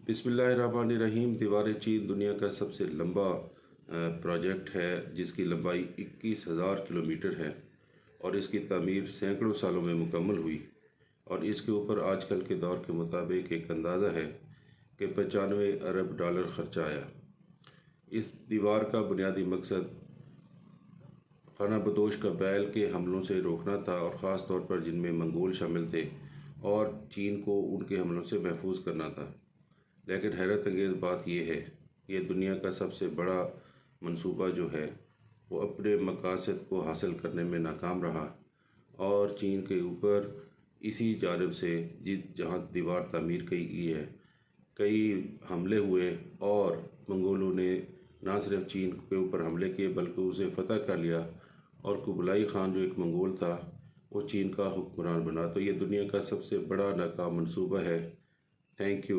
बिस्मिल्लाहिर्रहमानिर्रहीम। दीवार चीन दुनिया का सबसे लंबा प्रोजेक्ट है जिसकी लंबाई 21,000 किलोमीटर है और इसकी तामीर सैकड़ों सालों में मुकम्मल हुई। और इसके ऊपर आजकल के दौर के मुताबिक एक अंदाज़ा है कि 95 अरब डॉलर खर्चा आया। इस दीवार का बुनियादी मकसद खाना बदोश कबाइल के हमलों से रोकना था, और ख़ास तौर पर जिनमें मंगोल शामिल थे, और चीन को उनके हमलों से महफूज करना था। लेकिन हैरत अंगेज़ बात यह है कि दुनिया का सबसे बड़ा मंसूबा जो है वो अपने मकासद को हासिल करने में नाकाम रहा, और चीन के ऊपर इसी जानब से जहाँ दीवार तामीर की गई है कई हमले हुए, और मंगोलों ने ना सिर्फ चीन के ऊपर हमले किए बल्कि उसे फ़तह कर लिया, और कुबलाई ख़ान जो एक मंगोल था वो चीन का हुक्मरान बना। तो ये दुनिया का सबसे बड़ा नाकाम मंसूबा है। Thank you.